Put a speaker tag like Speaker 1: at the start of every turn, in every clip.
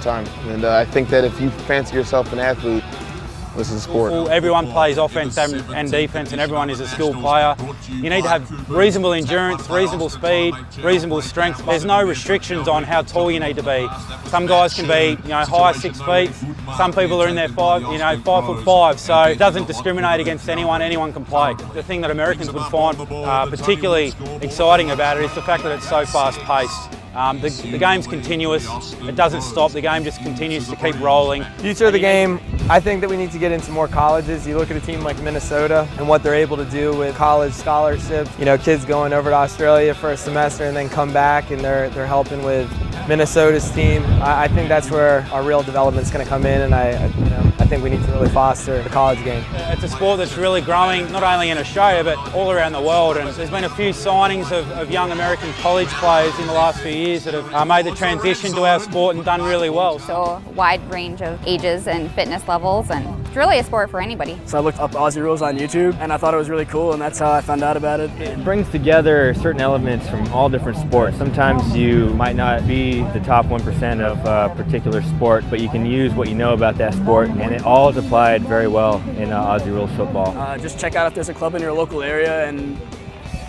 Speaker 1: time. And I think that if you fancy yourself an athlete, this is a sport.
Speaker 2: Well, everyone plays offense and defense, and everyone is a skilled player. You need to have reasonable endurance, reasonable speed, reasonable strength. There's no restrictions on how tall you need to be. Some guys can be, high 6 feet. Some people are in their 5'5", so it doesn't discriminate against anyone. Anyone can play. The thing that Americans would find particularly exciting about it is the fact that it's so fast-paced. The game's continuous, it doesn't stop, the game just continues to keep rolling.
Speaker 3: Future of the game, I think that we need to get into more colleges. You look at a team like Minnesota and what they're able to do with college scholarships. Kids going over to Australia for a semester and then come back and they're helping with Minnesota's team. I think that's where our real development's going to come in, and I think we need to really foster the college game.
Speaker 2: It's a sport that's really growing, not only in Australia but all around the world, and there's been a few signings of young American college players in the last few years that have made the transition to our sport and done really well.
Speaker 4: So a wide range of ages and fitness levels, and it's really a sport for anybody.
Speaker 5: So I looked up Aussie rules on YouTube and I thought it was really cool, and that's how I found out about it.
Speaker 6: It brings together certain elements from all different sports. Sometimes you might not be the top 1% of a particular sport, but you can use what you know about that sport, and it all is applied very well in Aussie rules football.
Speaker 5: Just check out if there's a club in your local area, and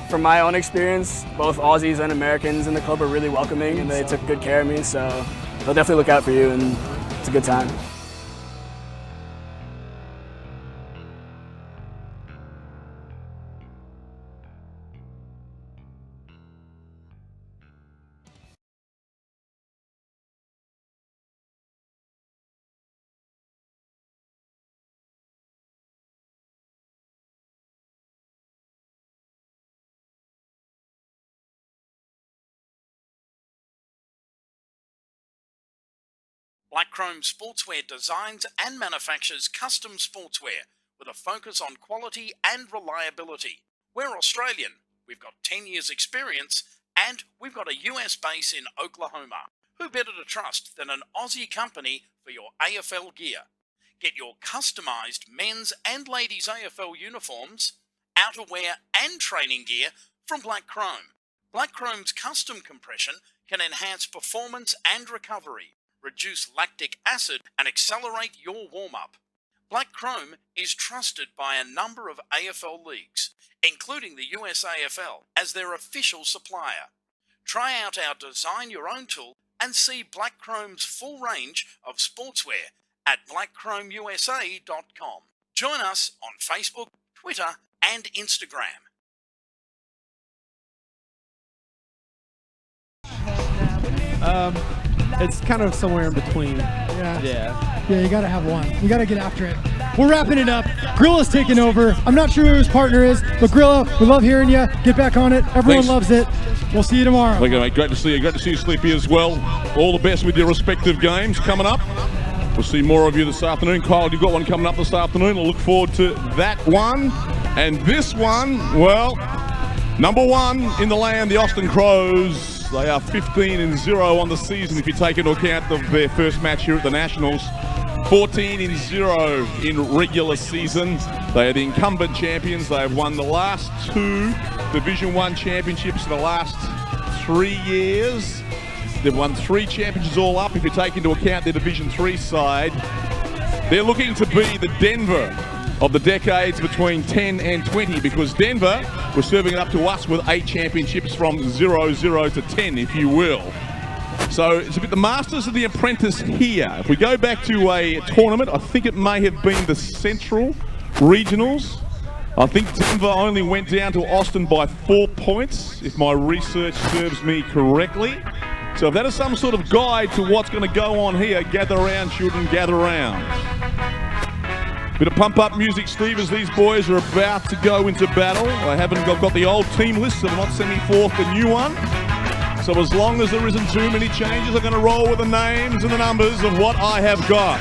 Speaker 5: from my own experience, both Aussies and Americans in the club are really welcoming and they took good care of me, so they'll definitely look out for you, and it's a good time.
Speaker 7: Black Chrome Sportswear designs and manufactures custom sportswear with a focus on quality and reliability. We're Australian, we've got 10 years experience, and we've got a US base in Oklahoma. Who better to trust than an Aussie company for your AFL gear? Get your customised men's and ladies' AFL uniforms, outerwear and training gear from Black Chrome. Black Chrome's custom compression can enhance performance and recovery, reduce lactic acid and accelerate your warm-up. Black Chrome is trusted by a number of AFL leagues, including the US AFL, as their official supplier. Try out our Design Your Own tool and see Black Chrome's full range of sportswear at blackchromeusa.com. Join us on Facebook, Twitter and Instagram.
Speaker 8: It's kind of somewhere in between.
Speaker 9: Yeah, you gotta have one. You gotta get after it. We're wrapping it up. Grilla's taking over. I'm not sure who his partner is, but Grilla, we love hearing you. Get back on it. Everyone loves it. We'll see you tomorrow.
Speaker 10: Okay, mate. Great to see you. Great to see you, Sleepy, as well. All the best with your respective games coming up. We'll see more of you this afternoon. Kyle, you've got one coming up this afternoon. I'll look forward to that one. And this one, well, number one in the land, the Austin Crows. They are 15-0 on the season if you take into account of their first match here at the Nationals. 14-0 in regular season. They are the incumbent champions. They have won the last 2 Division 1 championships in the last 3 years. They've won 3 championships all up if you take into account their Division 3 side. They're looking to be the Denver of the decades between 10 and 20, because Denver was serving it up to us with 8 championships from 0-0 to 10, if you will. So it's a bit the Masters of the Apprentice here. If we go back to a tournament, I think it may have been the Central Regionals. I think Denver only went down to Austin by 4 points, if my research serves me correctly. So if that is some sort of guide to what's going to go on here, gather around, children, gather around. Bit of pump-up music, Steve, as these boys are about to go into battle. I've got the old team list, so I'm not sending forth the new one. So as long as there isn't too many changes, I'm going to roll with the names and the numbers of what I have got.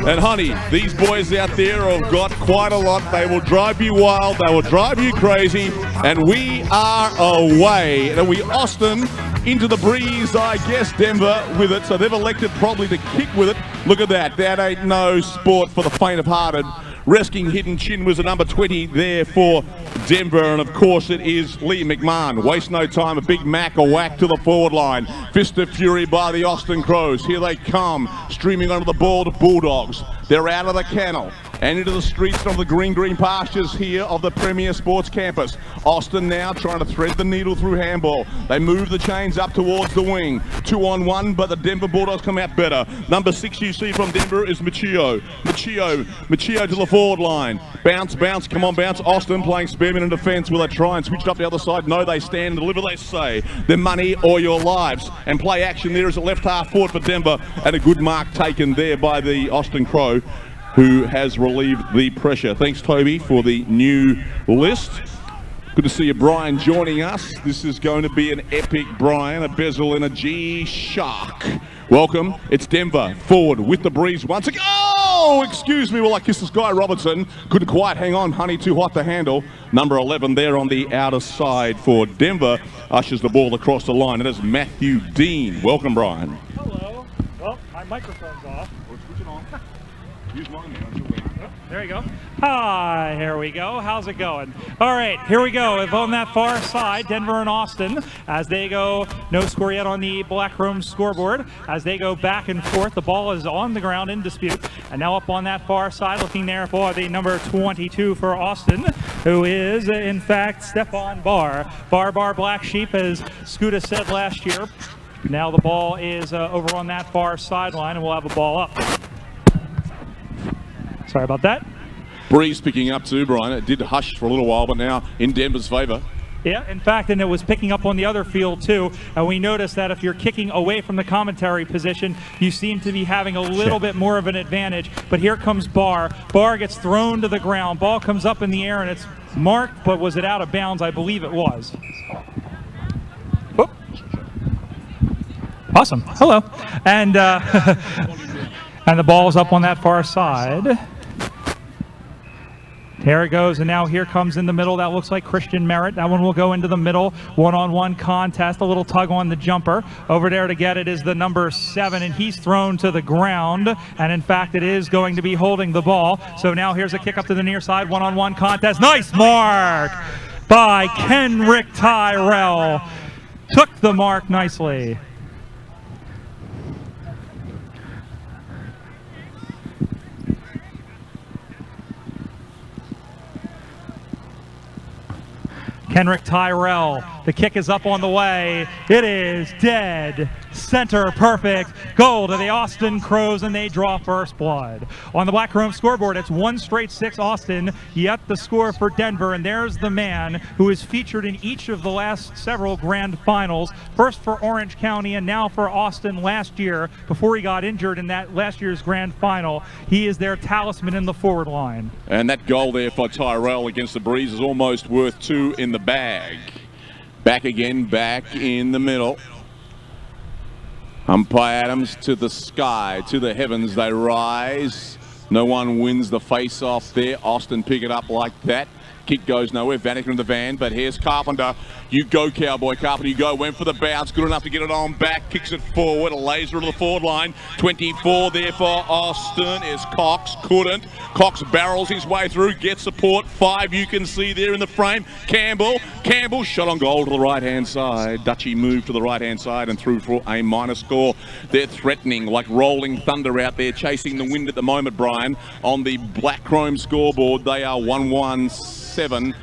Speaker 10: And honey, these boys out there have got quite a lot. They will drive you wild, they will drive you crazy, and we are away. And we Austin into the breeze, I guess Denver with it, so they've elected probably to kick with it. Look at that, that ain't no sport for the faint of hearted. Resting Hidden Chin was a number 20 there for Denver, and of course it is Lee McMahon. Waste no time, a Big Mac, a whack to the forward line. Fist of fury by the Austin Crows. Here they come, streaming onto the ball to Bulldogs. They're out of the kennel and into the streets of the green pastures here of the Premier Sports Campus. Austin now trying to thread the needle through handball. They move the chains up towards the wing. 2-on-1, but the Denver Bulldogs come out better. Number 6 you see from Denver is Machio to the forward line. Bounce, come on, bounce. Austin playing spearman in defence. Will they try and switch it up the other side? No, they stand and deliver, they say. Their money or your lives. And play action there is a left half forward for Denver, and a good mark taken there by the Austin Crow, who has relieved the pressure. Thanks, Toby, for the new list. Good to see you, Brian, joining us. This is going to be an epic Brian, a bezel and a G-Shark. Welcome. It's Denver forward with the breeze once again. Oh, excuse me while I kiss the Sky Robertson. Couldn't quite hang on, honey, too hot to handle. Number 11 there on the outer side for Denver. Ushers the ball across the line. It is Matthew Dean. Welcome, Brian.
Speaker 11: Hello. Well, my microphone's off.
Speaker 10: We'll switch it on. Use mine now.
Speaker 11: There you go. Hi, here we go. How's it going? All right, here we go. If on that far side, Denver and Austin, as they go, no score yet on the Black Room scoreboard. As they go back and forth, the ball is on the ground in dispute. And now up on that far side, looking there for the number 22 for Austin, who is, in fact, Stephon Barr. Barr Black Sheep, as Scooter said last year. Now the ball is over on that far sideline, and we'll have a ball up. Sorry about that.
Speaker 10: Breeze picking up too, Brian. It did hush for a little while, but now in Denver's favour.
Speaker 11: Yeah, in fact, and it was picking up on the other field too. And we noticed that if you're kicking away from the commentary position, you seem to be having a little bit more of an advantage. But here comes Barr. Barr gets thrown to the ground. Ball comes up in the air and it's marked, but was it out of bounds? I believe it was. Whoop. Awesome. Hello. And and the ball's up on that far side. There it goes, and now here comes in the middle. That looks like Christian Merritt. That one will go into the middle. One-on-one contest, a little tug on the jumper. Over there to get it is the number 7, and he's thrown to the ground. And in fact, it is going to be holding the ball. So now here's a kick up to the near side. One-on-one contest. Nice mark by Kenrick Tyrell. Took the mark nicely. Kenrick Tyrell, the kick is up on the way. It is dead center perfect. Goal to the Austin Crows, and they draw first blood. On the Black Room scoreboard, it's 1 straight 6 Austin, yet the score for Denver, and there's the man who is featured in each of the last several grand finals, first for Orange County and now for Austin last year before he got injured in that last year's grand final. He is their talisman in the forward line.
Speaker 10: And that goal there for Tyrell against the Breeze is almost worth 2 in the bag. Back again, back in the middle. Umpire Adams to the sky, to the heavens they rise. No one wins the face-off there. Austin pick it up like that. Kick goes nowhere. Vanick in the van, but here's Carpenter. You go, Cowboy. Carpenter, you go. Went for the bounce. Good enough to get it on back. Kicks it forward. A laser to the forward line. 24 there for Austin is Cox. Couldn't. Cox barrels his way through. Gets support. 5 you can see there in the frame. Campbell shot on goal to the right-hand side. Dutchy moved to the right-hand side and through for a minor score. They're threatening like rolling thunder out there, chasing the wind at the moment, Brian. On the Black Chrome scoreboard, they are 1-1-7.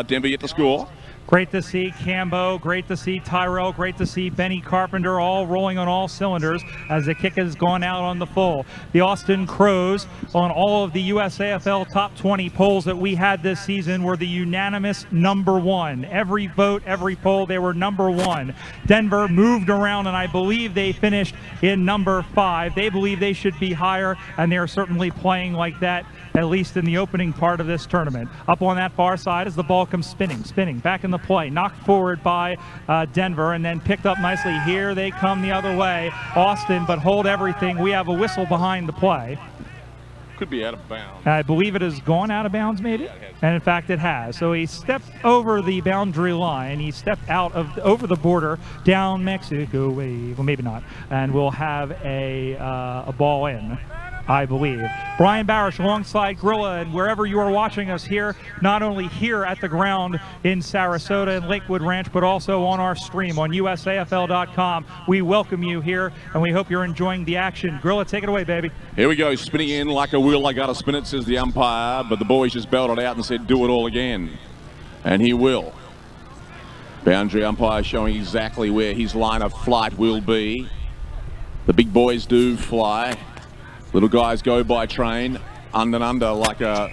Speaker 10: Denver yet to score.
Speaker 11: Great to see Cambo, great to see Tyrell, great to see Benny Carpenter all rolling on all cylinders as the kick has gone out on the full. The Austin Crows, on all of the USAFL top 20 polls that we had this season, were the unanimous #1. Every vote, every poll, they were #1. Denver moved around, and I believe they finished in #5. They believe they should be higher, and they're certainly playing like that, at least in the opening part of this tournament. Up on that far side as the ball comes spinning, back in the play, knocked forward by Denver, and then picked up nicely. Here they come the other way. Austin, but hold everything. We have a whistle behind the play.
Speaker 10: Could be out of bounds.
Speaker 11: I believe it has gone out of bounds, maybe?
Speaker 10: Yeah,
Speaker 11: and in fact it has. So he stepped over the boundary line. He stepped out of over the border down Mexico way. Well, maybe not. And we'll have a ball in. I believe. Brian Barish alongside Grilla, and wherever you are watching us here, not only here at the ground in Sarasota and Lakewood Ranch, but also on our stream on USAFL.com. We welcome you here, and we hope you're enjoying the action. Grilla, take it away, baby.
Speaker 10: Here we go, spinning in like a wheel. I got to spin it, says the umpire, but the boys just belted out and said, do it all again. And he will. Boundary umpire showing exactly where his line of flight will be. The big boys do fly. Little guys go by train, under and under like a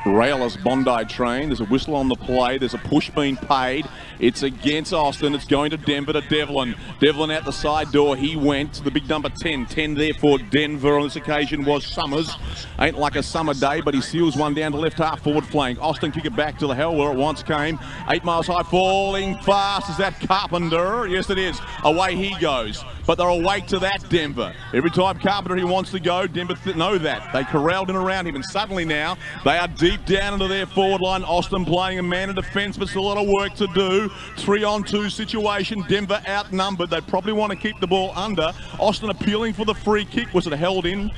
Speaker 10: railless Bondi train. There's a whistle on the play. There's a push being paid. It's against Austin. It's going to Denver to Devlin. Devlin out the side door. He went to the big number 10. 10 there for Denver on this occasion was Summers. Ain't like a summer day, but he seals one down to left half forward flank. Austin kick it back to the hell where it once came. 8 miles high, falling fast. Is that Carpenter? Yes, it is. Away he goes. But they're awake to that, Denver. Every time Carpenter he wants to go, Denver know that. They corralled in around him, and suddenly now they are deep down into their forward line. Austin playing a man in defence, but still a lot of work to do. 3-on-2 situation. Denver outnumbered. They probably want to keep the ball under. Austin appealing for the free kick. Was it held in?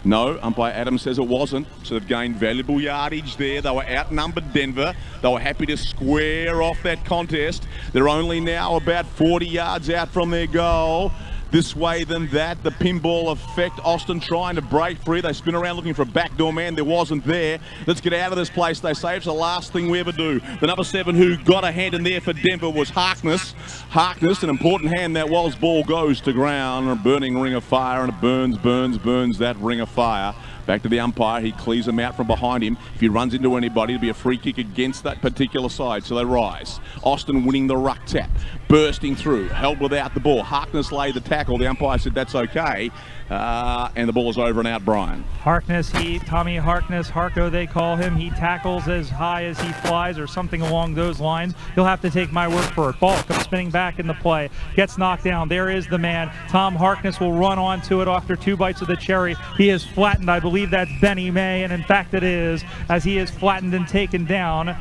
Speaker 10: No, umpire Adams says it wasn't. So they've gained valuable yardage there. They were outnumbered, Denver. They were happy to square off that contest. They're only now about 40 yards out from their goal. This way than that, the pinball effect. Austin trying to break free. They spin around looking for a backdoor man. There wasn't there. Let's get out of this place, they say. It's the last thing we ever do. The number 7 who got a hand in there for Denver was Harkness. Harkness, an important hand that was. Ball goes to ground. A burning ring of fire, and it burns that ring of fire. Back to the umpire. He clears him out from behind him. If he runs into anybody, it'll be a free kick against that particular side. So they rise. Austin winning the ruck tap. Bursting through. Held without the ball. Harkness laid the tackle. The umpire said that's okay. And the ball is over and out, Brian.
Speaker 11: Harkness, Tommy Harkness, Harko they call him. He tackles as high as he flies or something along those lines. You'll have to take my word for it. Ball comes spinning back in the play. Gets knocked down. There is the man. Tom Harkness will run onto it after 2 bites of the cherry. He is flattened. I believe that's Benny May, and in fact it is, as he is flattened and taken down.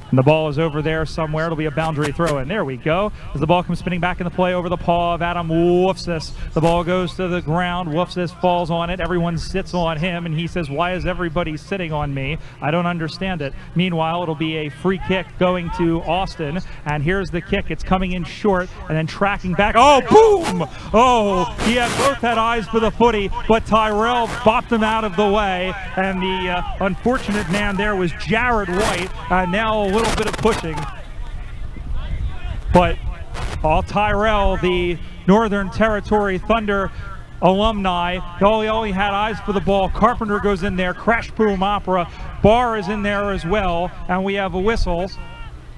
Speaker 11: And the ball is over there somewhere. It'll be a boundary throw in. There we go. As the ball comes spinning back in the play over the paw of Adam Wolfsis. The ball goes to the ground. Wolfsis falls on it. Everyone sits on him, and he says, why is everybody sitting on me? I don't understand it. Meanwhile, it'll be a free kick going to Austin. And here's the kick. It's coming in short and then tracking back. Oh, boom! Oh, both had eyes for the footy, but Tyrell bopped him out of the way. And the unfortunate man there was Jared White. Now a little bit of pushing, but Tyrell, the Northern Territory Thunder alumni, he only had eyes for the ball. Carpenter goes in there, crash boom opera. Barr is in there as well, and we have a whistle.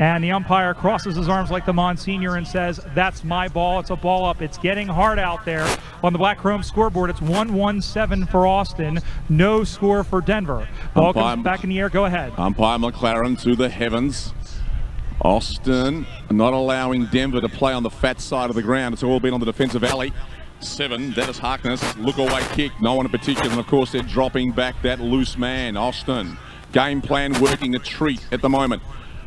Speaker 11: And the umpire crosses his arms like the Monsignor and says, that's my ball. It's a ball up. It's getting hard out there. On the Black Chrome scoreboard, it's 1-1-7 for Austin. No score for Denver. Ball comes back in the air. Go ahead.
Speaker 10: Umpire McLaren to the heavens. Austin not allowing Denver to play on the fat side of the ground. It's all been on the defensive alley. 7, that is Harkness. Look away kick. No one in particular. And of course, they're dropping back that loose man. Austin. Game plan working a treat at the moment.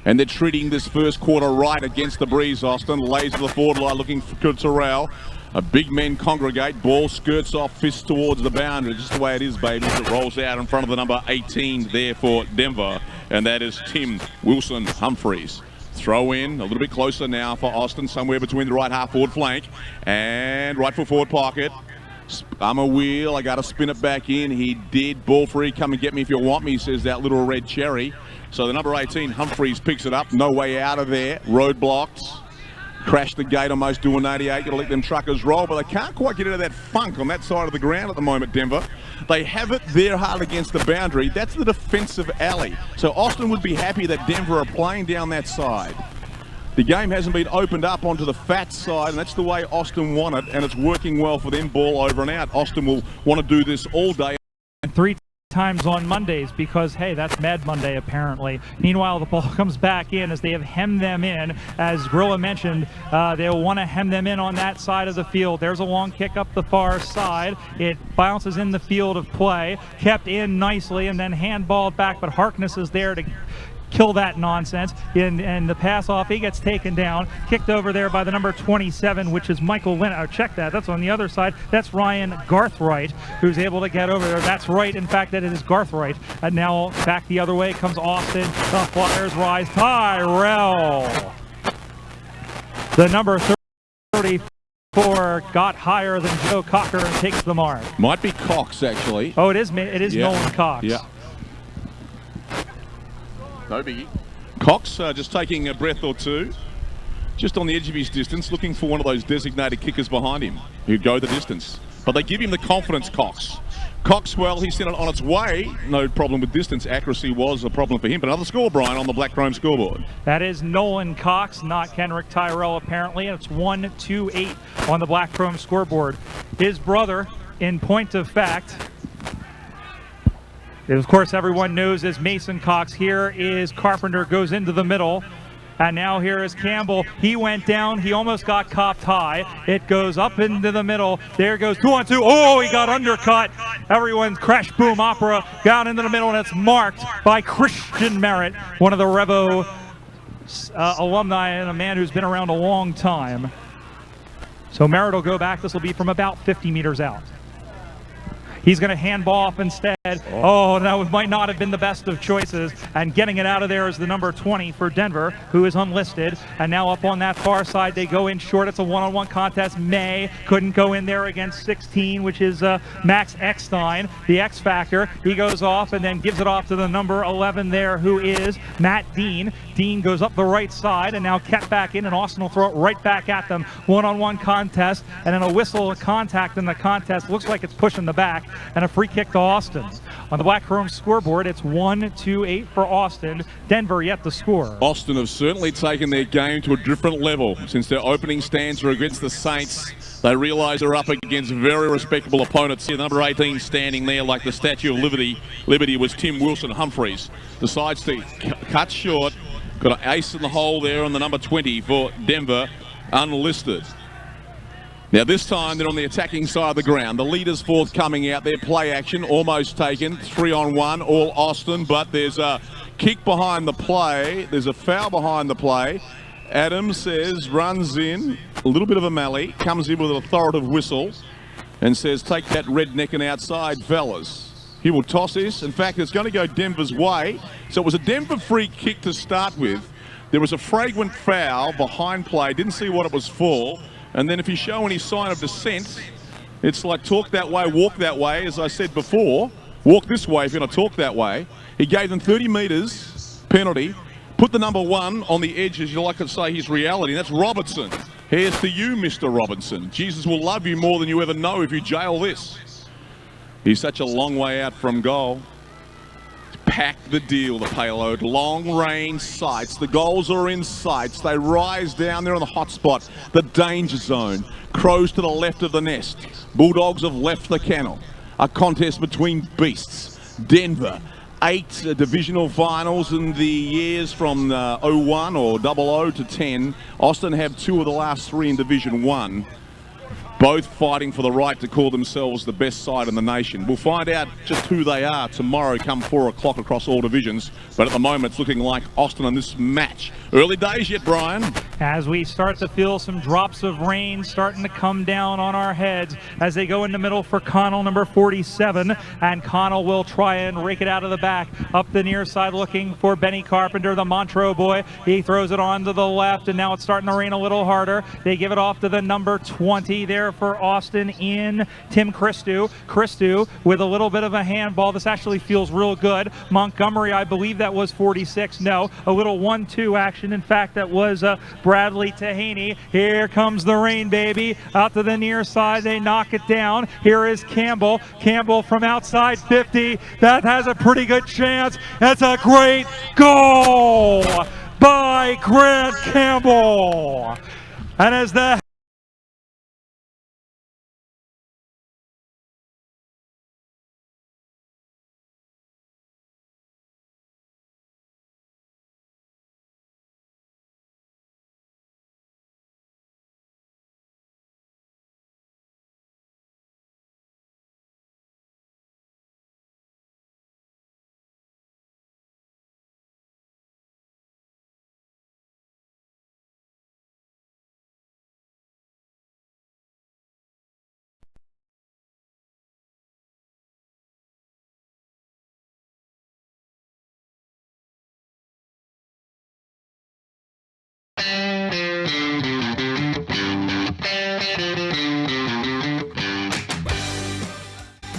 Speaker 10: And they're treating this first quarter right against the breeze. Austin lays to the forward line looking for Terrell. A big men congregate. Ball skirts off, fist towards the boundary. Just the way it is, baby. It rolls out in front of the number 18 there for Denver. And that is Tim Wilson Humphreys. Throw in a little bit closer now for Austin. Somewhere between the right half forward flank and right foot forward pocket. I'm a wheel. I got to spin it back in. He did. Ball free. Come and get me if you want me, says that little red cherry. So the number 18, Humphreys, picks it up. No way out of there. Roadblocks. Crashed the gate, almost doing 88. Got to let them truckers roll, but they can't quite get out of that funk on that side of the ground at the moment, Denver. They have it there hard against the boundary. That's the defensive alley. So Austin would be happy that Denver are playing down that side. The game hasn't been opened up onto the fat side, and that's the way Austin want it, and it's working well for them. Ball over and out. Austin will want to do this all day.
Speaker 11: 3 times on Mondays because, hey, that's Mad Monday apparently. Meanwhile, the ball comes back in as they have hemmed them in. As Grilla mentioned, they'll want to hem them in on that side of the field. There's a long kick up the far side. It bounces in the field of play, kept in nicely, and then handballed back, but Harkness is there to kill that nonsense. And the pass off, he gets taken down, kicked over there by the number 27, which is Michael Lynn. Oh, check that. That's on the other side. That's Ryan Garthright, who's able to get over there. That's right. In fact, that it is Garthright. And now back the other way comes Austin. The Flyers rise. Tyrell, the number 34, got higher than Joe Cocker and takes the mark.
Speaker 10: Might be Cox, actually.
Speaker 11: Oh, it is Nolan Cox.
Speaker 10: Yeah. No biggie. Cox just taking a breath or two, just on the edge of his distance, looking for one of those designated kickers behind him who'd go the distance. But they give him the confidence, Cox. Cox, well, he sent it on its way. No problem with distance. Accuracy was a problem for him. But another score, Brian, on the Black Chrome scoreboard.
Speaker 11: That is Nolan Cox, not Kenrick Tyrell, apparently. And it's 1-2-8 on the Black Chrome scoreboard. His brother, in point of fact, of course, everyone knows is Mason Cox. Here is Carpenter, goes into the middle. And now here is Campbell. He went down. He almost got copped high. It goes up into the middle. There goes 2-on-2. Oh, he got undercut. Everyone's crash boom opera down into the middle, and it's marked by Christian Merritt, one of the Revo alumni and a man who's been around a long time. So Merritt will go back. This will be from about 50 meters out. He's going to handball off instead. Oh, that might not have been the best of choices. And getting it out of there is the number 20 for Denver, who is unlisted. And now up on that far side, they go in short. It's a one-on-one contest. May couldn't go in there against 16, which is Max Eckstein, the X Factor. He goes off and then gives it off to the number 11 there, who is Matt Dean. Dean goes up the right side and now kept back in, and Austin will throw it right back at them. One-on-one contest, and then a whistle contact in the contest. Looks like it's pushing the back, and a free kick to Austin. On the Black Chrome scoreboard, it's 1-2-8 for Austin. Denver yet to score.
Speaker 10: Austin have certainly taken their game to a different level since their opening stanza against the Saints. They realise they're up against very respectable opponents here. Number 18 standing there like the Statue of Liberty. Liberty was Tim Wilson Humphreys. Decides to cut short. Got an ace in the hole there on the number 20 for Denver, unlisted. Now this time they're on the attacking side of the ground. The leaders forthcoming out there. Play action almost taken. 3-on-1, all Austin, but there's a kick behind the play. There's a foul behind the play. Adams says, runs in, a little bit of a melee, comes in with an authoritative whistle and says, take that rednecking outside, fellas. He will toss this. In fact, it's going to go Denver's way. So it was a Denver free kick to start with. There was a flagrant foul behind play. Didn't see what it was for. And then if you show any sign of dissent, it's like talk that way, walk that way. As I said before, walk this way if you're going to talk that way. He gave them 30 metres penalty. Put the number 1 on the edge, as you like to say, his reality. That's Robertson. Here's to you, Mr. Robinson. Jesus will love you more than you ever know if you jail this. He's such a long way out from goal. Pack the deal, the payload. Long range sights. The goals are in sights. They rise down there on the hot spot. The danger zone. Crows to the left of the nest. Bulldogs have left the kennel. A contest between beasts. Denver, 8 divisional finals in the years from 01 or 00 to 10. Austin have 2 of the last 3 in Division 1. Both fighting for the right to call themselves the best side in the nation. We'll find out just who they are tomorrow come 4 o'clock across all divisions. But at the moment, it's looking like Austin in this match. Early days yet, Brian.
Speaker 11: As we start to feel some drops of rain starting to come down on our heads as they go in the middle for Connell, number 47. And Connell will try and rake it out of the back. Up the near side looking for Benny Carpenter, the Montreux boy. He throws it on to the left, and now it's starting to rain a little harder. They give it off to the number 20 there for Austin in Tim Christou. Christou with a little bit of a handball. This actually feels real good. Montgomery, I believe that was 46. No, a little 1-2 action. In fact, that was Bradley Tahaney. Here comes the rain, baby. Out to the near side, they knock it down. Here is Campbell. Campbell from outside 50. That has a pretty good chance. That's a great goal by Grant Campbell. And as the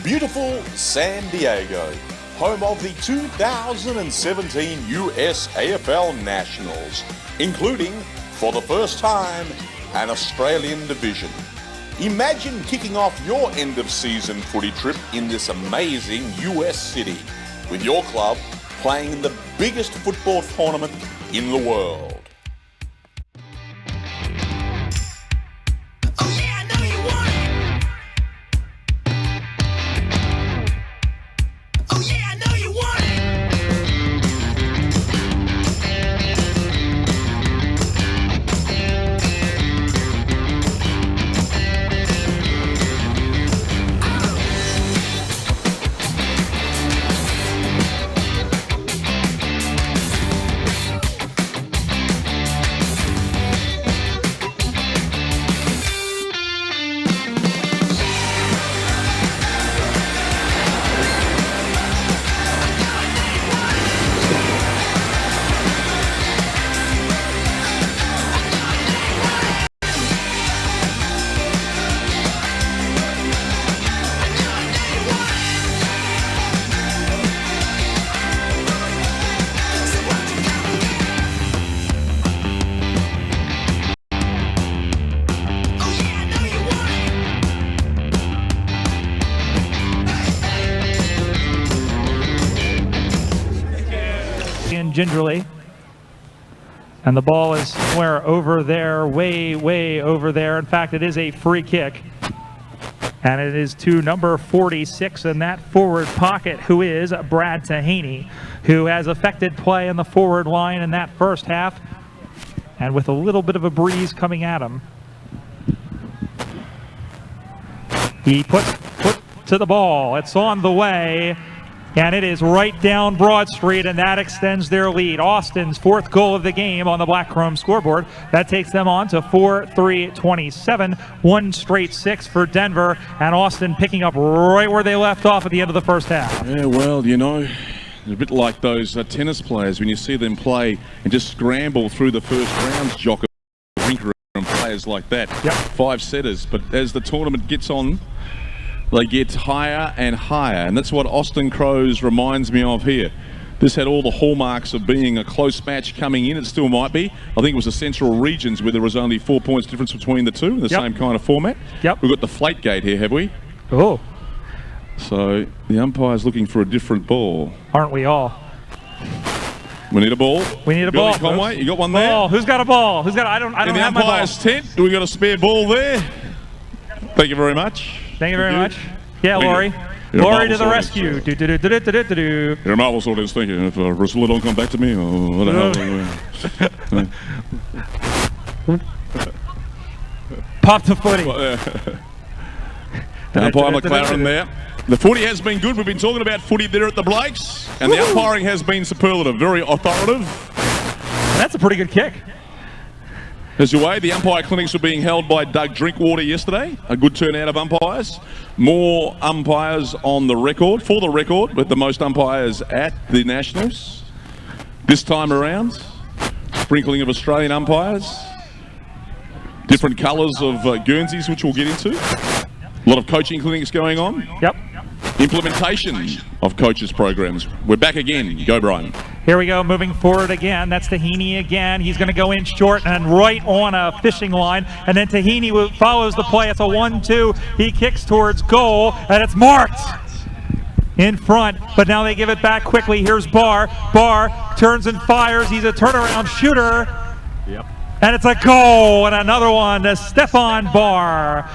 Speaker 12: beautiful San Diego, home of the 2017 US AFL Nationals, including, for the first time, an Australian division. Imagine kicking off your end-of-season footy trip in this amazing US city, with your club playing in the biggest football tournament in the world.
Speaker 11: Gingerly, and the ball is somewhere over there, way over there. In fact, it is a free kick, and it is to number 46 in that forward pocket, who is Brad Tahini, who has affected play in the forward line in that first half, and with a little bit of a breeze coming at him, he puts to the ball. It's on the way, and it is right down Broad Street, and that extends their lead. Austin's fourth goal of the game on the Black Chrome scoreboard. That takes them on to 4-3-27, one straight 6 for Denver, and Austin picking up right where they left off at the end of the first half.
Speaker 10: Yeah, well, you know, a bit like those tennis players when you see them play and just scramble through the first rounds, Jock and players like that.
Speaker 11: Yep.
Speaker 10: 5 setters, but as the tournament gets on, they get higher and higher, and that's what Austin Crows reminds me of here. This had all the hallmarks of being a close match coming in. It still might be. I think it was the Central Regions where there was only 4 points difference between the two in the same kind of format.
Speaker 11: Yep.
Speaker 10: We've got the Flake Gate here, have we?
Speaker 11: Oh.
Speaker 10: So the umpire's looking for a different ball.
Speaker 11: Aren't we all?
Speaker 10: We need a ball.
Speaker 11: We need a
Speaker 10: Billy
Speaker 11: ball.
Speaker 10: Conway, you got one there?
Speaker 11: Ball. Who's got a ball? Who's got? I don't
Speaker 10: in the
Speaker 11: have my ball.
Speaker 10: umpire's tent, do we got a spare ball there? Thank you very much.
Speaker 11: Thank you very much. Yeah, Laurie.
Speaker 10: You're
Speaker 11: Laurie to the
Speaker 10: marvelous
Speaker 11: rescue.
Speaker 10: You're a marvelous audience. Thank you. If Rusilla don't come back to me, what the hell?
Speaker 11: Pop the footy.
Speaker 10: Umpire McLaren there. The footy has been good. We've been talking about footy there at the Blakes, and the umpiring has been superlative, very authoritative.
Speaker 11: That's a pretty good kick.
Speaker 10: As your way, the umpire clinics were being held by Doug Drinkwater yesterday. A good turnout of umpires. More umpires on the record, for the record, with the most umpires at the Nationals. This time around, sprinkling of Australian umpires. Different colours of Guernseys, which we'll get into. A lot of coaching clinics going on.
Speaker 11: Yep.
Speaker 10: Implementation of coaches programs. We're back again. Go, Brian.
Speaker 11: Here we go, moving forward again. That's Tahini again. He's going to go in short and right on a fishing line. And then Tahini follows the play. It's a 1-2. He kicks towards goal, and it's marked in front. But now they give it back quickly. Here's Barr. Barr turns and fires. He's a turnaround shooter.
Speaker 10: Yep.
Speaker 11: And it's a goal, and another one to Stefan Barr.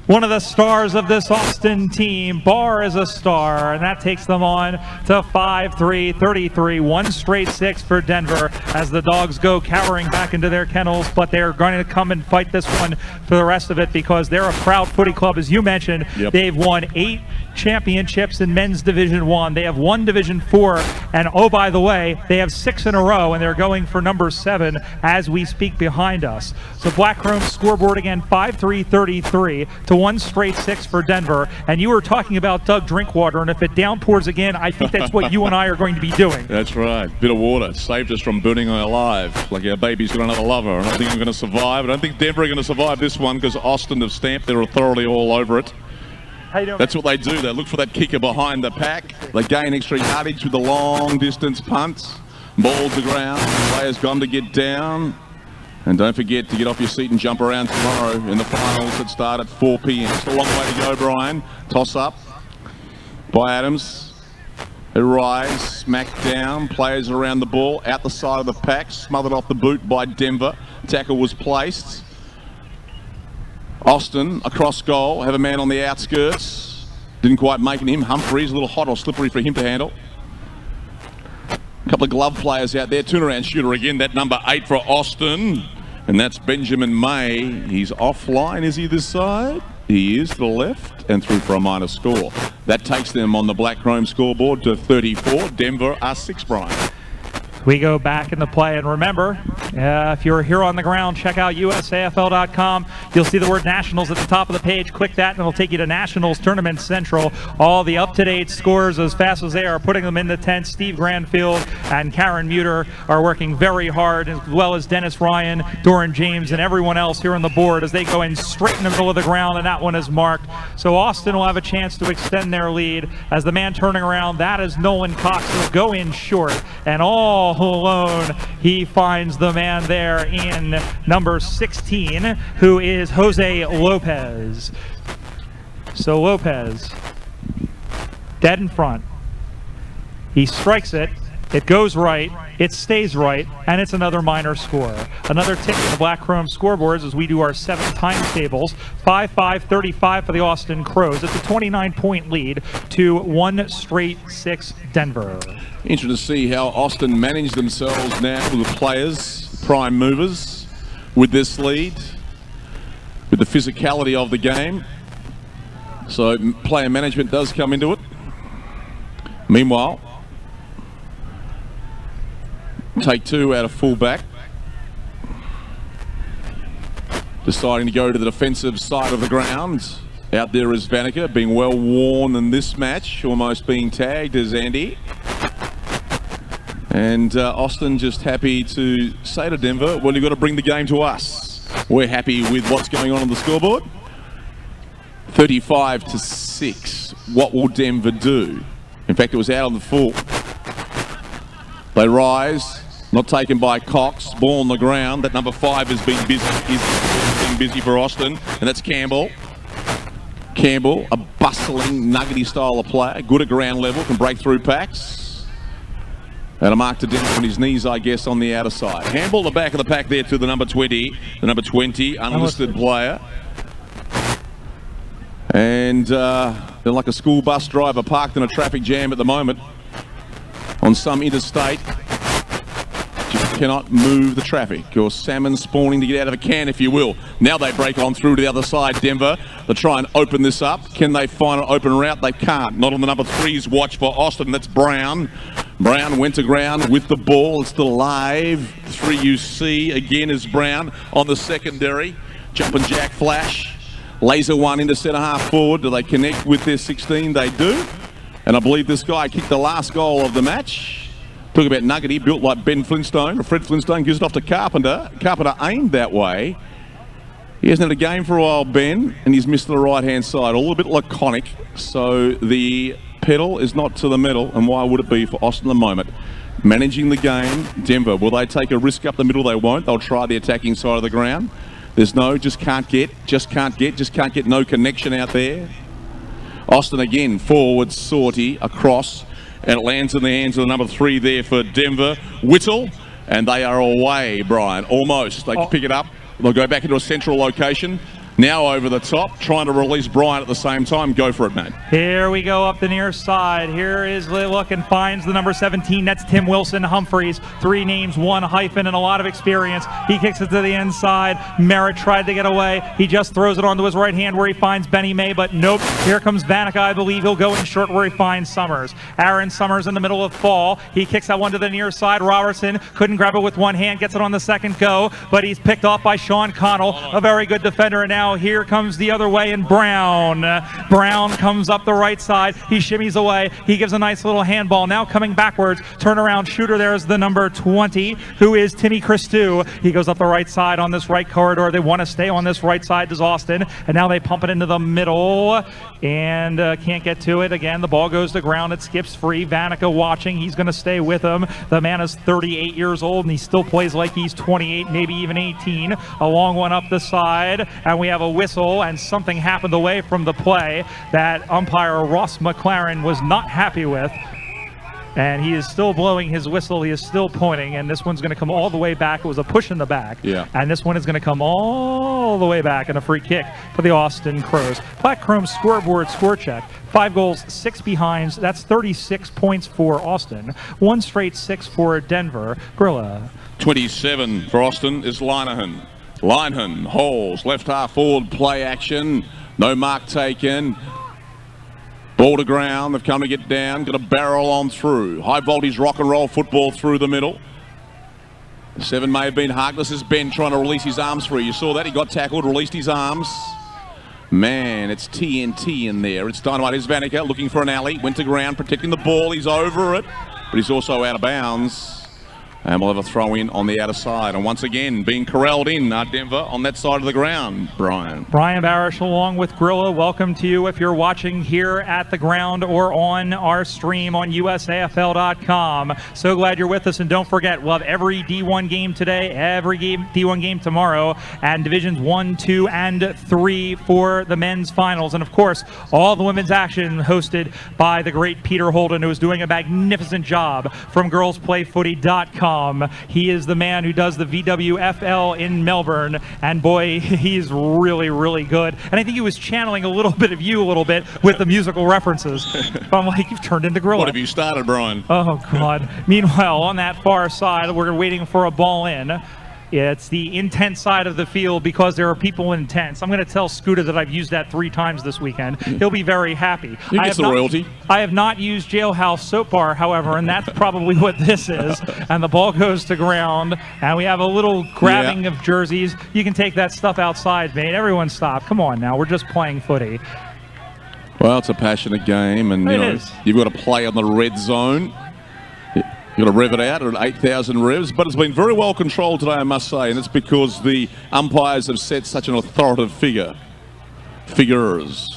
Speaker 11: One of the stars of this Austin team. Barr is a star, and that takes them on to 5-3-33. One straight 6 for Denver as the Dogs go cowering back into their kennels, but they're going to come and fight this one for the rest of it because they're a proud footy club, as you mentioned.
Speaker 10: Yep.
Speaker 11: They've won 8 championships in men's Division 1. They have 1 Division 4, and oh, by the way, they have 6 in a row, and they're going for number 7 as we speak behind us. So Black Chrome scoreboard again, 5-3-33 to one straight 6 for Denver. And you were talking about Doug Drinkwater, and if it downpours again, I think that's what you and I are going to be doing.
Speaker 10: That's right. Bit of water saved us from burning alive. Like our baby's got another lover. I don't think I'm going to survive. I don't think Denver are going to survive this one because Austin have stamped their authority all over it.
Speaker 11: How you doing?
Speaker 10: That's what they do. They look for that kicker behind the pack. They gain extra yardage with the long distance punts. Ball to ground. Players gone to get down. And don't forget to get off your seat and jump around tomorrow in the finals that start at 4 p.m. It's a long way to go, Brian. Toss up by Adams. It rise, smack down. Players around the ball, out the side of the pack. Smothered off the boot by Denver. Tackle was placed. Austin across goal. Have a man on the outskirts. Didn't quite make it him. Humphreys, a little hot or slippery for him to handle. A couple of glove players out there. Turnaround shooter again. That number 8 for Austin. And that's Benjamin May. He's offline, is he this side? He is to the left and through for a minor score. That takes them on the black chrome scoreboard to 34. Denver are 6, Brian.
Speaker 11: We go back into play, and remember, if you're here on the ground, check out usafl.com. You'll see the word Nationals at the top of the page. Click that, and it'll take you to Nationals Tournament Central. All the up-to-date scores, as fast as they are putting them in the tent. Steve Granfield and Karen Muter are working very hard, as well as Dennis Ryan, Doran James, and everyone else here on the board as they go in straight in the middle of the ground, and that one is marked. So Austin will have a chance to extend their lead. As the man turning around, that is Nolan Cox. He'll go in short, and all alone he finds the man there in number 16, who is Jose Lopez. So Lopez, dead in front. He strikes it. It goes right, it stays right, and it's another minor score. Another tick in the black chrome scoreboards as we do our 7 times tables. 5-5-35 for the Austin Crows. It's a 29-point lead to 1 straight 6 Denver.
Speaker 10: Interesting to see how Austin manage themselves now with the players, prime movers, with this lead, with the physicality of the game. So player management does come into it. Meanwhile, take 2 out of fullback. Deciding to go to the defensive side of the ground. Out there is Vanica, being well worn in this match, almost being tagged as Andy. And Austin just happy to say to Denver, well, you've got to bring the game to us. We're happy with what's going on the scoreboard. 35-6. What will Denver do? In fact, it was out on the full. They rise. Not taken by Cox. Ball on the ground. That number 5 has been busy. He's been busy for Austin. And that's Campbell. Campbell, a bustling, nuggety style of player. Good at ground level. Can break through packs. And a mark to Denver on his knees, I guess, on the outer side. Handball the back of the pack there to the number 20. The number 20, unlisted player. And they're like a school bus driver parked in a traffic jam at the moment on some interstate. Just cannot move the traffic, or salmon spawning to get out of a can, if you will. Now they break on through to the other side, Denver. They try and open this up. Can they find an open route? They can't. Not on the number 3's watch for Austin. That's Brown. Brown went to ground with the ball. It's still alive. 3 you see again is Brown on the secondary. Jumping jack flash. Laser one into centre half forward. Do they connect with their 16? They do. And I believe this guy kicked the last goal of the match. Talk about nuggety, built like Ben Flintstone, or Fred Flintstone, gives it off to Carpenter. Carpenter aimed that way. He hasn't had a game for a while, Ben, and he's missed the right-hand side. All a bit laconic. So the pedal is not to the metal, and why would it be for Austin at the moment? Managing the game, Denver. Will they take a risk up the middle? They won't. They'll try the attacking side of the ground. There's no, just can't get, no connection out there. Austin again, forward, sortie, across, and it lands in the hands of the number 3 there for Denver. Whittle, and they are away, Brian, almost. They pick it up, they'll go back into a central location. Now over the top, trying to release Bryant at the same time. Go for it, mate.
Speaker 11: Here we go up the near side. Here is look and finds the number 17. That's Tim Wilson Humphreys. 3 names, 1 hyphen, and a lot of experience. He kicks it to the inside. Merritt tried to get away. He just throws it onto his right hand where he finds Benny May, but nope. Here comes Vanica. I believe he'll go in short where he finds Summers. Aaron Summers in the middle of fall. He kicks that one to the near side. Robertson couldn't grab it with one hand. Gets it on the second go, but he's picked off by Sean Connell, a very good defender. And now now here comes the other way, and Brown. Brown comes up the right side. He shimmies away. He gives a nice little handball. Now coming backwards, turnaround shooter. There's the number 20, who is Timmy Christou. He goes up the right side on this right corridor. They want to stay on this right side, does Austin, and now they pump it into the middle and can't get to it. Again, the ball goes to ground. It skips free. Vanica watching. He's going to stay with him. The man is 38 years old, and he still plays like he's 28, maybe even 18. A long one up the side, and we have a whistle, and something happened away from the play that umpire Ross McLaren was not happy with. And he is still blowing his whistle. He is still pointing, and this one's going to come all the way back. It was a push in the back.
Speaker 10: Yeah.
Speaker 11: And this one is going to come all the way back, and a free kick for the Austin Crows. Black Chrome scoreboard score check. 5 goals, 6 behinds. That's 36 points for Austin. 1 straight 6 for Denver. Grilla.
Speaker 10: 27 for Austin is Linehan. Linehan holds left half forward play action. No mark taken. Ball to ground. They've come to get down. Got a barrel on through. High voltage rock and roll football through the middle. The 7 may have been Harkless as Ben trying to release his arms free. You saw that. He got tackled, released his arms. Man, it's TNT in there. It's Dynamite. Here's Vanica looking for an alley. Went to ground, protecting the ball. He's over it, but he's also out of bounds. And we'll have a throw in on the outer side. And once again, being corralled in, Denver on that side of the ground, Brian.
Speaker 11: Brian Barish along with Grilla. Welcome to you if you're watching here at the ground or on our stream on USAFL.com. So glad you're with us. And don't forget, we'll have every D1 game today, every D1 game tomorrow, and Divisions 1, 2, and 3 for the men's finals. And of course, all the women's action hosted by the great Peter Holden, who is doing a magnificent job from girlsplayfooty.com. He is the man who does the VWFL in Melbourne, and boy, he's really, really good. And I think he was channeling a little bit of you a little bit with the musical references. But I'm like, you've turned into Grilla.
Speaker 10: What have you started, Brian?
Speaker 11: Oh, God. Meanwhile, on that far side, we're waiting for a ball in. It's the intent side of the field because there are people in tents. I'm going to tell Scooter that I've used that 3 times this weekend. He'll be very happy.
Speaker 10: He gets the royalty.
Speaker 11: I have not used Jailhouse Soap Bar, however, and that's probably what this is. And the ball goes to ground, and we have a little grabbing of jerseys. You can take that stuff outside, mate. Everyone stop. Come on now. We're just playing footy.
Speaker 10: Well, it's a passionate game, and you've got to play on the red zone. You've got to rev it out at 8,000 revs, but it's been very well controlled today, I must say, and it's because the umpires have set such an authoritative figures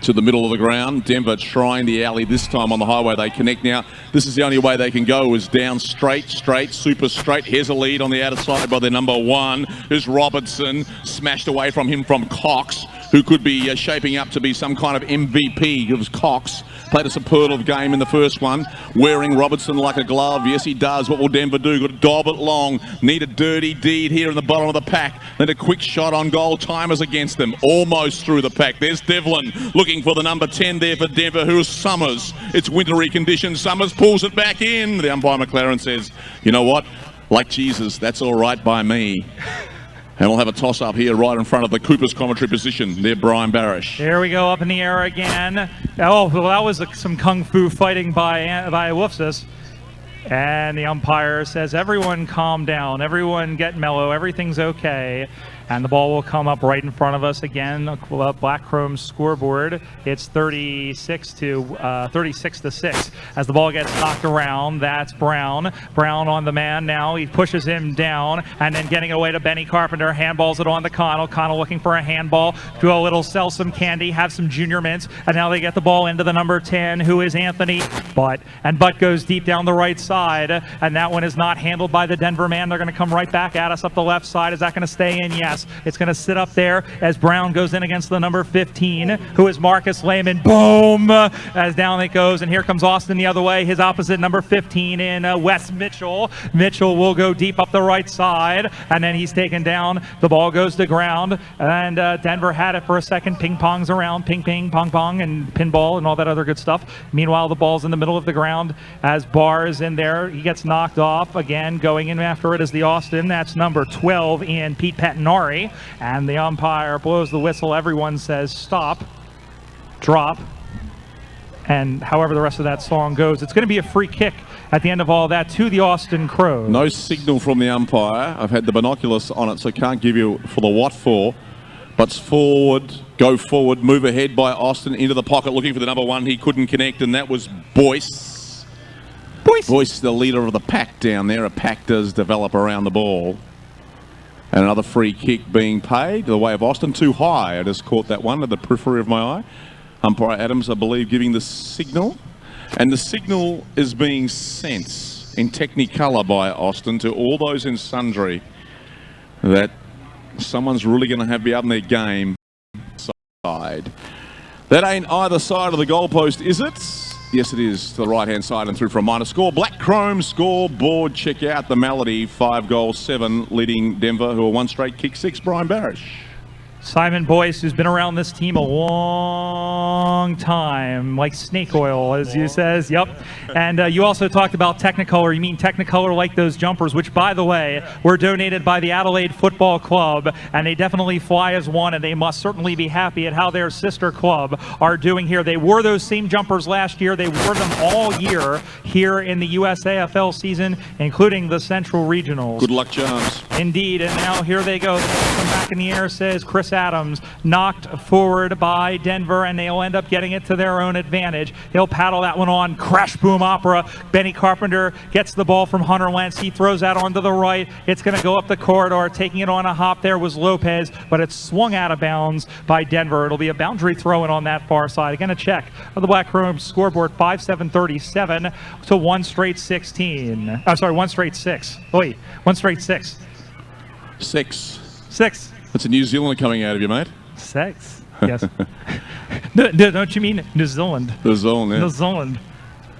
Speaker 10: to the middle of the ground. Denver trying the alley this time on the highway. They connect now. This is the only way they can go, is down straight, super straight. Here's a lead on the outer side by their number 1, who's Robertson, smashed away from him from Cox, who could be shaping up to be some kind of MVP. It was Cox. Played a superlative game in the first one, wearing Robertson like a glove. Yes, he does. What will Denver do? Got to dob it long. Need a dirty deed here in the bottom of the pack. Then a quick shot on goal. Timers against them. Almost through the pack. There's Devlin looking for the number 10 there for Denver, who is Summers. It's wintry conditions. Summers pulls it back in. The umpire McLaren says, you know what? Like Jesus, that's all right by me. And we'll have a toss-up here right in front of the Cooper's commentary position. There, Brian Barish.
Speaker 11: There we go, up in the air again. Oh, well, that was some kung fu fighting by Wolfsis. And the umpire says, everyone calm down. Everyone get mellow. Everything's okay. And the ball will come up right in front of us again. Black Chrome scoreboard. It's 36 to 6 as the ball gets knocked around. That's Brown. Brown on the man now. He pushes him down and then getting away to Benny Carpenter. Handballs it on to Connell. Connell looking for a handball. Do a little sell some candy, have some junior mints, and now they get the ball into the number 10, who is Anthony Butt. And Butt goes deep down the right side, and that one is not handled by the Denver man. They're going to come right back at us up the left side. Is that going to stay in? Yes. It's going to sit up there as Brown goes in against the number 15, who is Marcus Lehman. Boom! As down it goes, and here comes Austin the other way. His opposite, number 15, in Wes Mitchell. Mitchell will go deep up the right side, and then he's taken down. The ball goes to ground, and Denver had it for a second. Ping-pongs around, ping-ping, pong-pong, and pinball, and all that other good stuff. Meanwhile, the ball's in the middle of the ground as Barr is in there. He gets knocked off. Again, going in after it is the Austin. That's number 12 in Pete Patinari. And the umpire blows the whistle. Everyone says stop, drop, and however the rest of that song goes. It's going to be a free kick at the end of all that to the Austin Crows.
Speaker 10: No signal from the umpire. I've had the binoculars on it, so can't give you for the what for. Butts forward, go forward, move ahead by Austin into the pocket, looking for the number one. He couldn't connect, and that was Boyce. Boyce, the leader of the pack down there. A pack does develop around the ball. And another free kick being paid the way of Austin. Too high. I just caught that one at the periphery of my eye. Umpire Adams, I believe, giving the signal. And the signal is being sent in Technicolor by Austin to all those in sundry that someone's really going to be up in their game side. That ain't either side of the goalpost, is it? Yes, it is. To the right-hand side and through for a minor score. Black Chrome scoreboard. Check out the Melody. 5 goals, 7 leading Denver, who are 1 straight kick 6. Brian Barish.
Speaker 11: Simon Boyce, who's been around this team a long time, like snake oil, as you says. Yep. And you also talked about Technicolor. You mean Technicolor like those jumpers, which, by the way, were donated by the Adelaide Football Club, and they definitely fly as one, and they must certainly be happy at how their sister club are doing here. They wore those same jumpers last year. They wore them all year here in the USAFL season, including the Central Regionals.
Speaker 10: Good luck, Jones.
Speaker 11: Indeed, and now here they go. The ball from back in the air, says Chris Adams, knocked forward by Denver, and they'll end up getting it to their own advantage. He'll paddle that one on. Crash boom opera. Benny Carpenter gets the ball from Hunter Lentz. He throws that onto the right. It's going to go up the corridor. Taking it on a hop there was Lopez, but it's swung out of bounds by Denver. It'll be a boundary throw-in on that far side. Again, a check of the Black Chrome scoreboard, 5-7-37 to 1 straight 16. I'm sorry, 1 straight 6. Wait, 1 straight 6.
Speaker 10: 6.
Speaker 11: 6.
Speaker 10: That's a New Zealander coming out of you, mate.
Speaker 11: 6. Yes. Don't you mean New Zealand?
Speaker 10: New Zealand, yeah.
Speaker 11: New Zealand.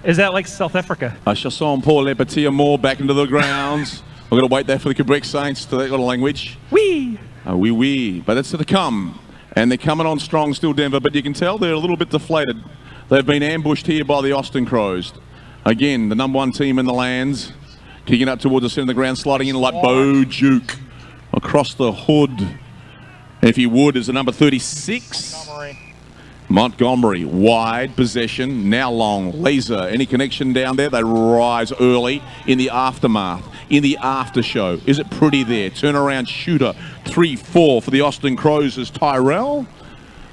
Speaker 11: Is that like South Africa?
Speaker 10: Chasson Paul Lepetia Moore back into the grounds. We're going to wait there for the Quebec Saints to that kind of language.
Speaker 11: Wee!
Speaker 10: Wee. But that's to come. And they're coming on strong still, Denver, but you can tell they're a little bit deflated. They've been ambushed here by the Austin Crows. Again, the number 1 team in the lands. Kicking up towards the centre of the ground, sliding in like Bo Duke across the hood. If he would, is the number 36. Montgomery, wide possession, now long, laser, any connection down there? They rise early in the aftermath, in the after show. Is it pretty there? Turnaround shooter, 3-4 for the Austin Crows is Tyrell.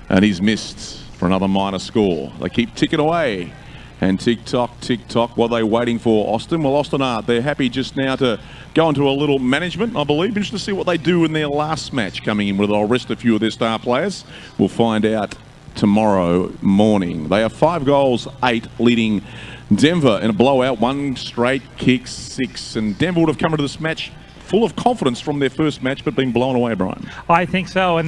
Speaker 10: And he's missed for another minor score. They keep ticking away. And tick-tock, what are they waiting for, Austin? Well, Austin aren't. They're happy just now to go into a little management, I believe. Interested to see what they do in their last match coming in, where they'll rest a few of their star players. We'll find out tomorrow morning. They have 5 goals, 8 leading Denver in a blowout. 1 straight kick 6. And Denver would have come into this match full of confidence from their first match, but being blown away, Brian.
Speaker 11: I think so, and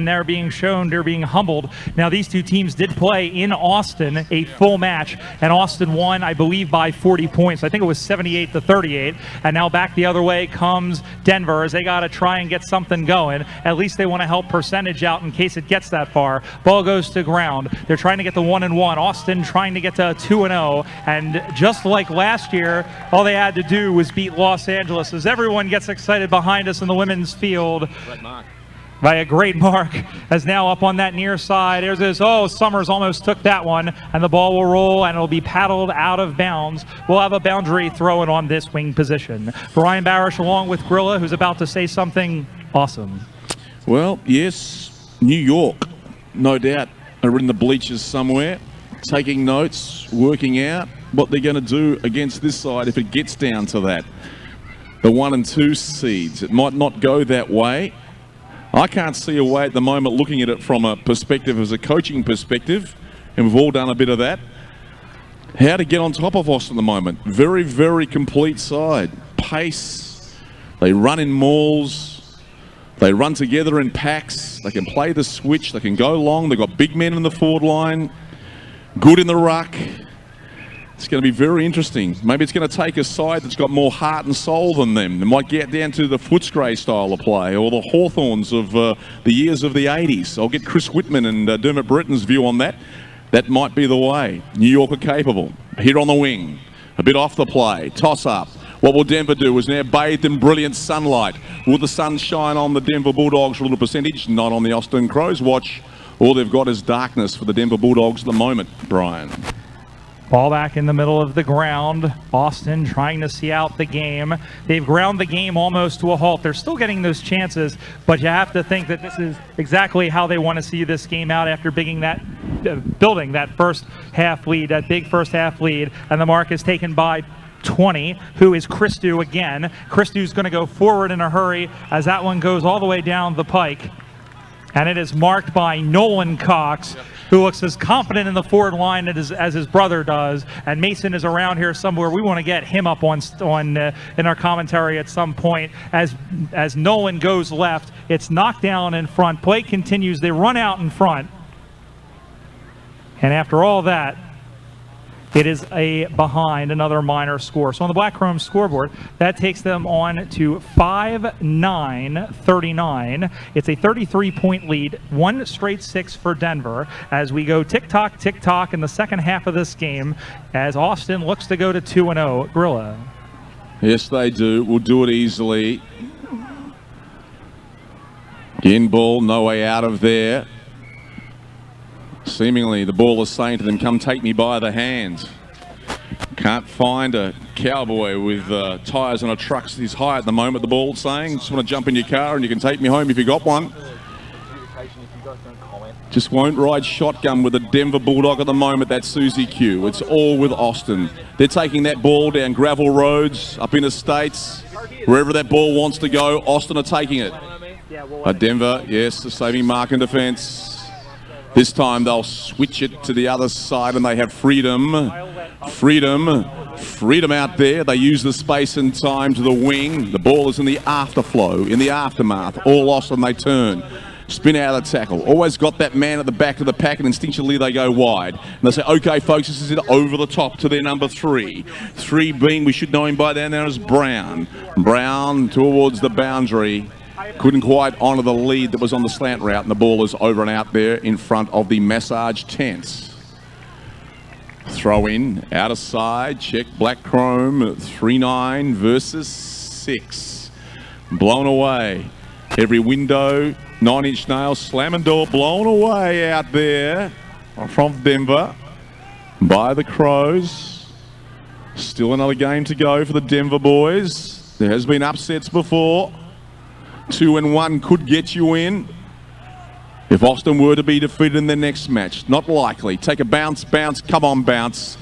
Speaker 11: they're being shown, they're being humbled. Now, these two teams did play in Austin a full match, and Austin won, I believe, by 40 points. I think it was 78-38, and now back the other way comes Denver, as they got to try and get something going. At least they want to help percentage out in case it gets that far. Ball goes to ground. They're trying to get the 1-1. Austin trying to get to 2-0, and just like last year, all they had to do was beat Los Angeles, as everyone gets excited behind us in the women's field by a great mark, as now up on that near side. There's this, Summers almost took that one, and the ball will roll and it'll be paddled out of bounds. We'll have a boundary throw-in on this wing position. Brian Barish along with Grilla, who's about to say something awesome.
Speaker 10: Well, yes, New York, no doubt, are in the bleachers somewhere, taking notes, working out what they're going to do against this side if it gets down to that. The 1 and 2 seeds. It might not go that way. I can't see a way at the moment, looking at it from a perspective as a coaching perspective, and we've all done a bit of that, how to get on top of Austin at the moment. Very, very complete side. Pace. They run in mauls. They run together in packs. They can play the switch. They can go long. They've got big men in the forward line. Good in the ruck. It's going to be very interesting. Maybe it's going to take a side that's got more heart and soul than them. They might get down to the Footscray style of play, or the Hawthorns of the years of the 80s. I'll get Chris Whitman and Dermot Britton's view on that. That might be the way. New York are capable. Here on the wing. A bit off the play. Toss up. What will Denver do? Is now bathed in brilliant sunlight. Will the sun shine on the Denver Bulldogs for a little percentage? Not on the Austin Crows. Watch. All they've got is darkness for the Denver Bulldogs at the moment, Brian.
Speaker 11: Ball back in the middle of the ground. Austin trying to see out the game. They've ground the game almost to a halt. They're still getting those chances, but you have to think that this is exactly how they want to see this game out after building that first half lead, that big first half lead. And the mark is taken by 20, who is Christou again. Christou's going to go forward in a hurry as that one goes all the way down the pike. And it is marked by Nolan Cox, who looks as confident in the forward line as his brother does. And Mason is around here somewhere. We want to get him up on in our commentary at some point. As Nolan goes left, it's knocked down in front. Play continues. They run out in front. And after all that, it is a behind, another minor score. So on the Black Chrome scoreboard, that takes them on to 5-9-39. It's a 33-point lead, 1 straight 6 for Denver as we go tick-tock in the second half of this game as Austin looks to go to 2-0. Grilla.
Speaker 10: Yes, they do. We'll do it easily. In ball, no way out of there. Seemingly, the ball is saying to them, come take me by the hand. Can't find a cowboy with tyres on a truck his high at the moment, the ball's saying. Just want to jump in your car and you can take me home if you got one. Just won't ride shotgun with the Denver Bulldog at the moment, that's Susie Q. It's all with Austin. They're taking that ball down gravel roads, up in the States. Wherever that ball wants to go, Austin are taking it. Denver, yes, the saving mark in defence. This time they'll switch it to the other side and they have freedom. Freedom out there. They use the space and time to the wing. The ball is in the afterflow, in the aftermath. All lost and they turn. Spin out of the tackle. Always got that man at the back of the pack and instinctually they go wide. And they say, okay, folks, this is it over the top to their number 3. 3 being, we should know him by now as Brown. Brown towards the boundary. Couldn't quite honour the lead that was on the slant route, and the ball is over and out there in front of the massage tents. Throw in, outer side, check Black Chrome, 3-9 versus 6. Blown away. Every window, 9-inch nail, slamming door, blown away out there from Denver by the Crows. Still another game to go for the Denver boys. There has been upsets before. 2-1 could get you in if Austin were to be defeated in the next match. Not likely. Take a bounce, come on, bounce.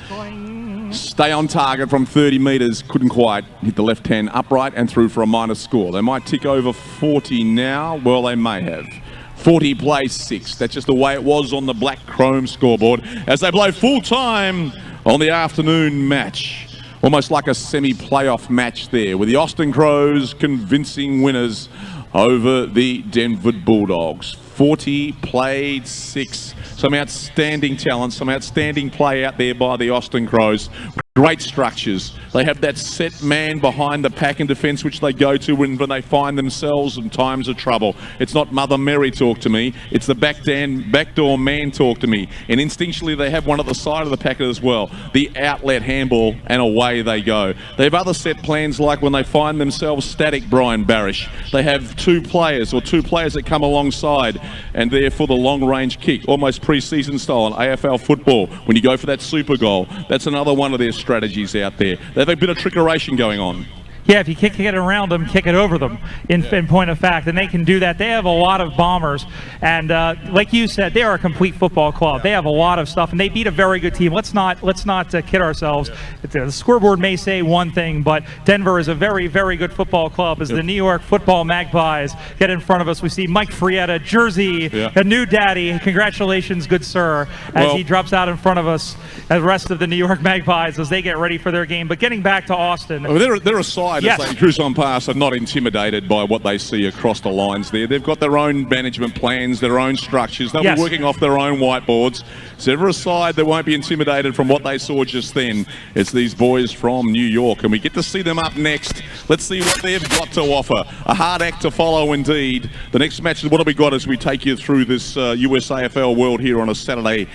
Speaker 10: Stay on target from 30 metres. Couldn't quite hit the left hand upright and through for a minor score. They might tick over 40 now. Well, they may have. 40 plays 6. That's just the way it was on the Black Chrome scoreboard as they blow full time on the afternoon match. Almost like a semi-playoff match there with the Austin Crows convincing winners over the Denver Bulldogs. 40 played 6. Some outstanding talent, some outstanding play out there by the Austin Crows. Great structures. They have that set man behind the pack in defence which they go to when they find themselves in times of trouble. It's not Mother Mary talk to me, it's the backdoor man talk to me. And instinctually they have one at the side of the packet as well. The outlet handball, and away they go. They have other set plans like when they find themselves static, Brian Barish. They have 2 players that come alongside and there for the long range kick, almost pre-season style in AFL football. When you go for that super goal, that's another one of their strategies out there. They have a bit of trickeration going on.
Speaker 11: Yeah, if you kick it around them, kick it over them, in point of fact, and they can do that. They have a lot of bombers, and like you said, they are a complete football club. They have a lot of stuff, and they beat a very good team. Let's not kid ourselves. The scoreboard may say one thing, but Denver is a very, very good football club. As the New York Football Magpies get in front of us, we see Mike Frietta, jersey, a new daddy. Congratulations, good sir, as he drops out in front of us, the rest of the New York Magpies as they get ready for their game. But getting back to Austin,
Speaker 10: they're a side. As they cruise on past, are not intimidated by what they see across the lines there. They've got their own management plans, their own structures. They'll be working off their own whiteboards. So ever a side that won't be intimidated from what they saw just then. It's these boys from New York, and we get to see them up next. Let's see what they've got to offer. A hard act to follow indeed. The next match is what have we got as we take you through this USAFL world here on a Saturday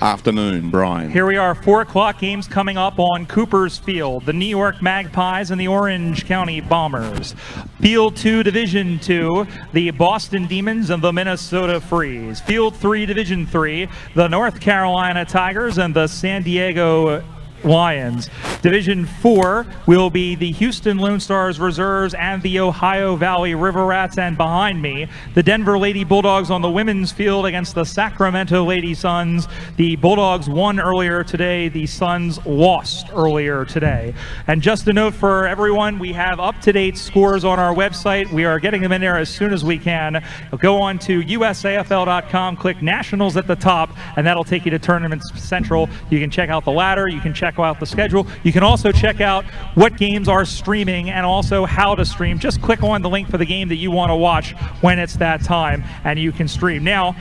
Speaker 10: afternoon, Brian.
Speaker 11: Here we are, 4 o'clock games coming up on Cooper's Field. The New York Magpies Magpies and the Orange County Bombers. Field 2, Division 2, the Boston Demons and the Minnesota Freeze. Field 3, Division 3, the North Carolina Tigers and the San Diego Lions. Division 4 will be the Houston Lone Stars Reserves and the Ohio Valley River Rats, and behind me, the Denver Lady Bulldogs on the women's field against the Sacramento Lady Suns. The Bulldogs won earlier today, the Suns lost earlier today. And just a note for everyone, we have up-to-date scores on our website. We are getting them in there as soon as we can. Go on to usafl.com, click Nationals at the top, and that'll take you to Tournament Central. You can check out the ladder, you can check out the schedule. You can also check out what games are streaming and also how to stream. Just click on the link for the game that you want to watch when it's that time, and you can stream. Now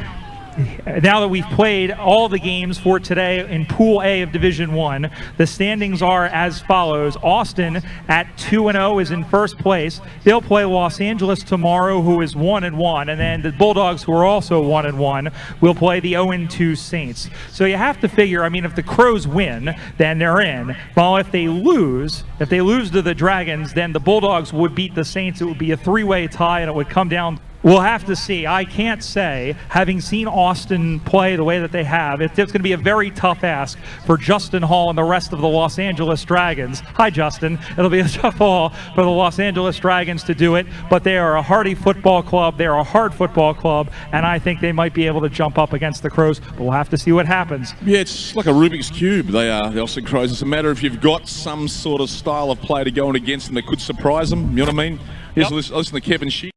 Speaker 11: that we've played all the games for today in Pool A of Division 1, the standings are as follows. Austin at 2-0 is in first place. They'll play Los Angeles tomorrow, who is 1-1, and then the Bulldogs, who are also 1-1, will play the 0-2 Saints. So you have to figure, I mean, if the Crows win, then they're in. While if they lose to the Dragons, then the Bulldogs would beat the Saints. It would be a three-way tie, and it would come down. We'll have to see. I can't say, having seen Austin play the way that they have, it's going to be a very tough ask for Justin Hall and the rest of the Los Angeles Dragons. Hi, Justin. It'll be a tough haul for the Los Angeles Dragons to do it, but they are a hardy football club. They are a hard football club, and I think they might be able to jump up against the Crows, but we'll have to see what happens.
Speaker 10: Yeah, it's like a Rubik's Cube. They are, the Austin Crows. It's a matter if you've got some sort of style of play to go on against them that could surprise them. You know what I mean? Here's listen to Kevin Shee.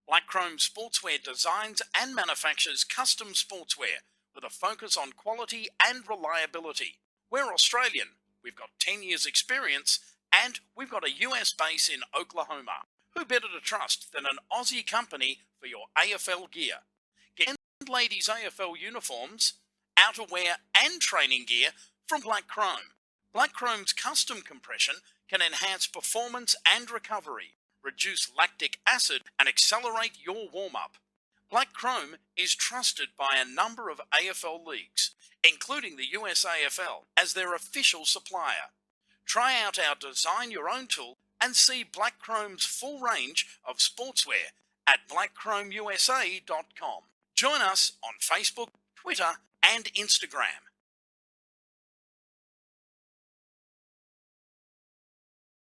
Speaker 7: Black Chrome Sportswear designs and manufactures custom sportswear with a focus on quality and reliability. We're Australian, we've got 10 years experience, and we've got a US base in Oklahoma. Who better to trust than an Aussie company for your AFL gear? Get ladies' AFL uniforms, outerwear and training gear from Black Chrome. Black Chrome's custom compression can enhance performance and recovery, reduce lactic acid, and accelerate your warm-up. Black Chrome is trusted by a number of AFL leagues, including the USAFL, as their official supplier. Try out our Design Your Own tool and see Black Chrome's full range of sportswear at blackchromeusa.com. Join us on Facebook, Twitter, and Instagram.